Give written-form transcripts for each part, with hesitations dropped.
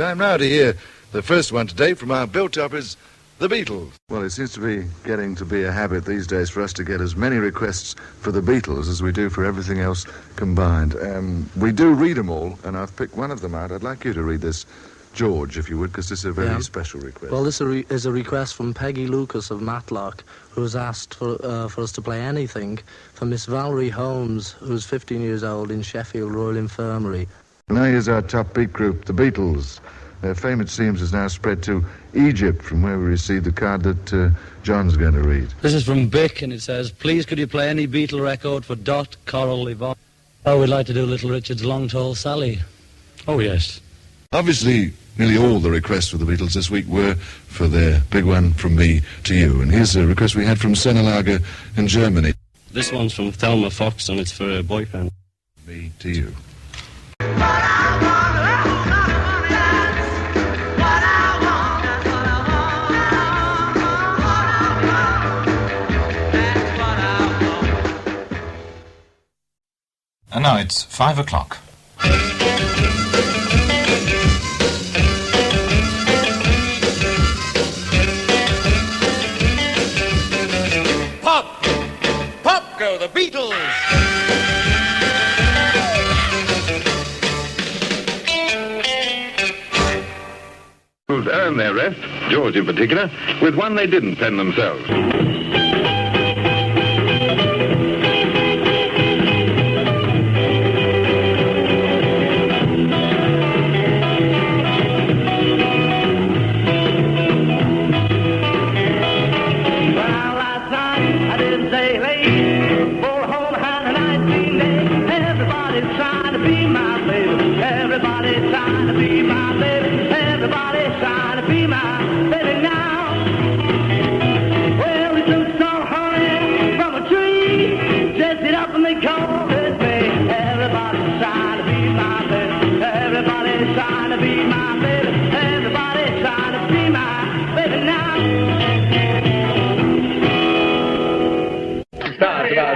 Time now to hear the first one today from our built-uppers, the Beatles. Well, it seems to be getting to be a habit these days for us to get as many requests for the Beatles as we do for everything else combined. We do read them all, and I've picked one of them out. I'd like you to read this, George, if you would, because this is a very special request. Well, this is a request from Peggy Lucas of Matlock, who has asked for us to play anything for Miss Valerie Holmes, who's 15 years old in Sheffield Royal Infirmary. Now here's our top beat group, the Beatles. Their fame, it seems, has now spread to Egypt, from where we received the card that John's going to read. This is from Bick, and it says, please could you play any Beatle record for Dot, Coral, Yvonne? Oh, we'd like to do Little Richard's Long Tall Sally. Oh, yes. Obviously, nearly all the requests for the Beatles this week were for their big one from me to you. And here's a request we had from Senelager in Germany. This one's from Thelma Fox, and it's for her boyfriend. Me to you. And now it's 5 o'clock. Pop! Pop go the Beatles! Earned their rest, George in particular, with one they didn't pen themselves.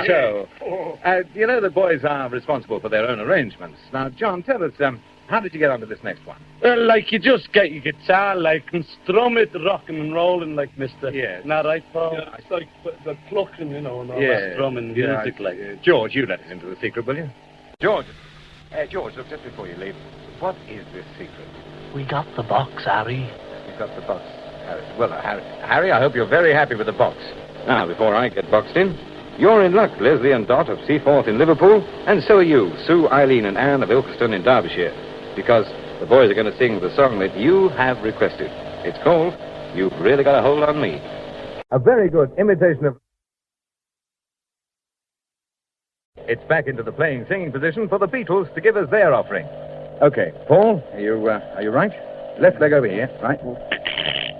Show. You know the boys are responsible for their own arrangements. Now, John, tell us, how did you get onto this next one? Well, like, you just get your guitar, like, and strum it, rocking and rolling, like, mister. Yes. Isn't that right, Paul? Yeah, it's like the plucking, you know, and all Yes. that. Strumming music, like. George, you let us into the secret, will you? George, look, just before you leave, what is this secret? We got the box, Harry. You've got the box, Harry. Well, Harry, I hope you're very happy with the box. Now, before I get boxed in, you're in luck, Leslie and Dot of Seaforth in Liverpool, and so are you, Sue, Eileen, and Anne of Ilkeston in Derbyshire, because the boys are going to sing the song that you have requested. It's called You've Really Got a Hold on Me. A very good imitation of... It's back into the playing singing position for the Beatles to give us their offering. Okay, Paul, are you right? Left leg over here, right?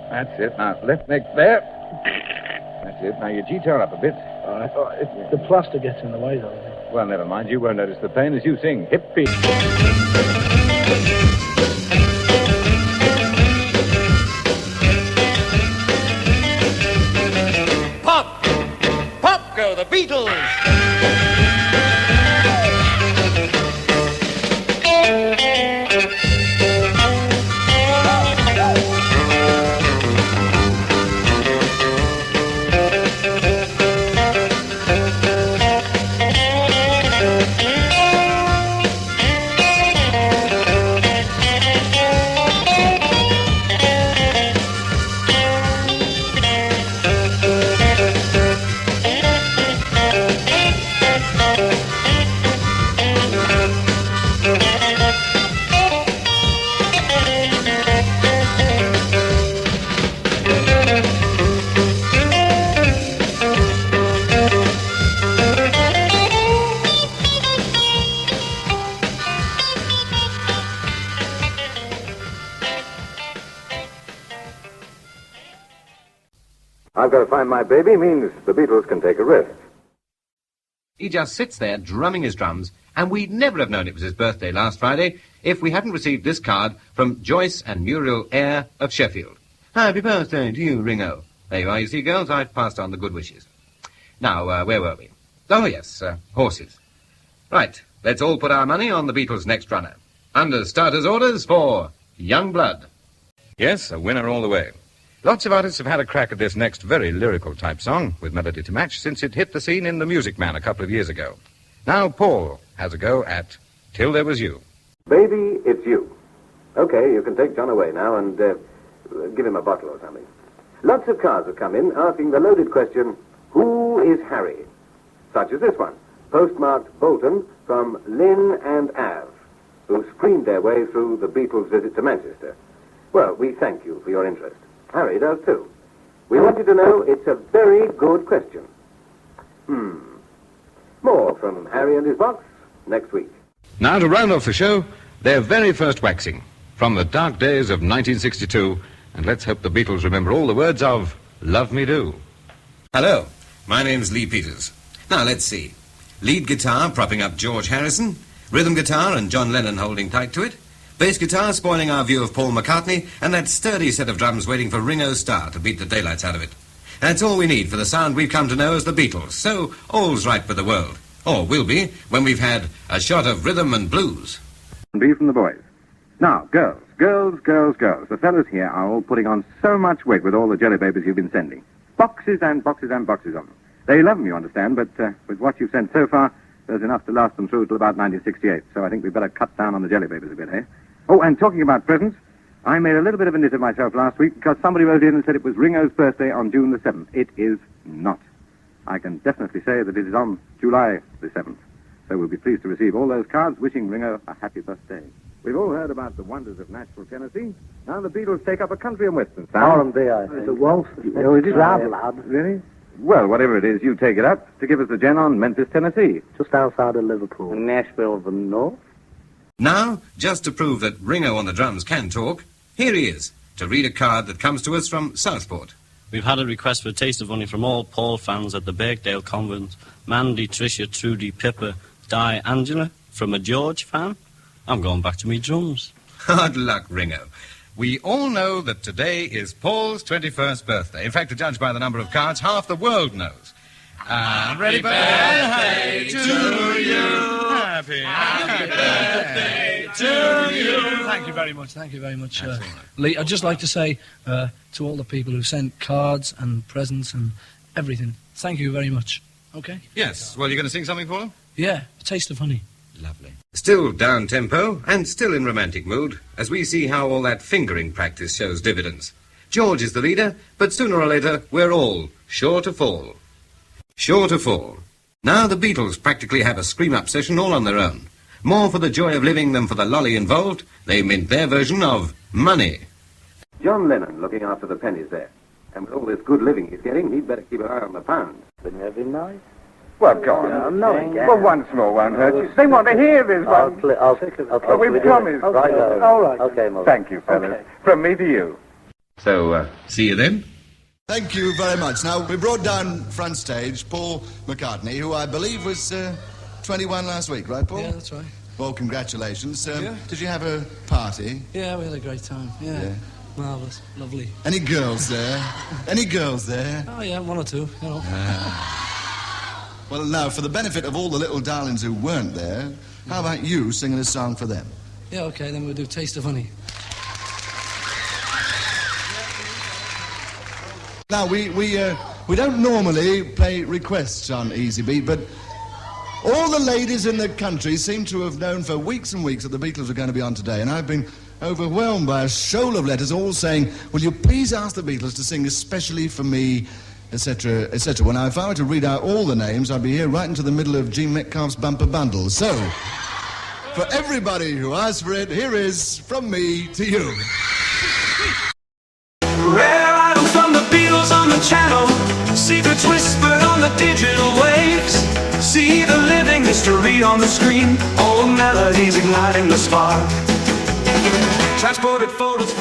That's it. Now, left leg there. That's it. Now, your guitar up a bit. All right. Oh, the plaster gets in the way, though. Well, never mind. You won't notice the pain as you sing. Hip beat. Pop! Pop go the Beatles! I've got to find my baby means the Beatles can take a rest. He just sits there drumming his drums, and we'd never have known it was his birthday last Friday if we hadn't received this card from Joyce and Muriel Eyre of Sheffield. Happy birthday to you, Ringo. There you are, you see, girls, I've passed on the good wishes. Now, where were we? Oh, yes, horses. Right, let's all put our money on the Beatles' next runner. Under starters' orders for Young Blood. Yes, a winner all the way. Lots of artists have had a crack at this next very lyrical type song with melody to match since it hit the scene in The Music Man a couple of years ago. Now Paul has a go at Till There Was You. Baby, it's you. Okay, you can take John away now and give him a bottle or something. Lots of cards have come in asking the loaded question, who is Harry? Such as this one, postmarked Bolton from Lynn and Av, who screamed their way through the Beatles' visit to Manchester. Well, we thank you for your interest. Harry does too. We want you to know it's a very good question. More from Harry and his box next week. Now to round off the show, their very first waxing from the dark days of 1962, and let's hope the Beatles remember all the words of Love Me Do. Hello, my name's Lee Peters. Now let's see. Lead guitar propping up George Harrison, rhythm guitar and John Lennon holding tight to it, bass guitar spoiling our view of Paul McCartney, and that sturdy set of drums waiting for Ringo Starr to beat the daylights out of it. That's all we need for the sound we've come to know as the Beatles, so all's right with the world. Or will be when we've had a shot of rhythm and blues. B from the boys. Now, girls. The fellas here are all putting on so much weight with all the jelly babies you've been sending. Boxes and boxes and boxes of them. They love them, you understand, but with what you've sent so far, there's enough to last them through till about 1968, so I think we'd better cut down on the jelly babies a bit, eh? Oh, and talking about presents, I made a little bit of a nit of myself last week because somebody wrote in and said it was Ringo's birthday on June the 7th. It is not. I can definitely say that it is on July the 7th. So we'll be pleased to receive all those cards wishing Ringo a happy birthday. We've all heard about the wonders of Nashville, Tennessee. Now the Beatles take up a country and western sound. R&B, I think. It's a waltz. It's rap, lad. Really? Well, whatever it is, you take it up to give us the gen on Memphis, Tennessee. Just outside of Liverpool. Nashville of the North. Now, just to prove that Ringo on the drums can talk, here he is, to read a card that comes to us from Southport. We've had a request for a taste of honey from all Paul fans at the Birkdale Convent. Mandy, Tricia, Trudy, Pippa, Di, Angela, from a George fan. I'm going back to me drums. Hard luck, Ringo. We all know that today is Paul's 21st birthday. In fact, to judge by the number of cards, half the world knows. Happy birthday to you. Happy birthday to you. Thank you very much. Lee, I'd just like to say to all the people who sent cards and presents and everything, thank you very much. Okay? Yes. Well, you're going to sing something for them? Yeah, a taste of honey. Lovely. Still down-tempo and still in romantic mood as we see how all that fingering practice shows dividends. George is the leader, but sooner or later we're all sure to fall. Sure to fall. Now the Beatles practically have a scream-up session all on their own. More for the joy of living than for the lolly involved, they mint their version of Money. John Lennon looking after the pennies there. And with all this good living he's getting, he'd better keep an eye on the pounds. Been every night. Well, go on. Well, once more won't hurt you. They want to hear this one. Okay, we've promised. Right, all right. Okay, Mother. Thank you, fellas. Okay. From me to you. So, see you then. Thank you very much. Now, we brought down front stage Paul McCartney, who I believe was 21 last week, right, Paul? Yeah, that's right. Well, congratulations. Did you have a party? Yeah, we had a great time. Yeah. Marvellous. Lovely. Any girls there? Oh, yeah, one or two, you know. Well, now, for the benefit of all the little darlings who weren't there, how about you singing a song for them? Yeah, okay, then we'll do Taste of Honey. Now, we don't normally play requests on Easy Beat, but all the ladies in the country seem to have known for weeks and weeks that the Beatles were going to be on today, and I've been overwhelmed by a shoal of letters all saying, will you please ask the Beatles to sing especially for me, etc., etc. Well, now, if I were to read out all the names, I'd be here right into the middle of Gene Metcalfe's bumper bundle. So, for everybody who asked for it, here is From Me to You. Rare items from the Beatles on the channel, secrets whispered on the digital waves. See the living history on the screen, old melodies igniting the spark. Transported photos.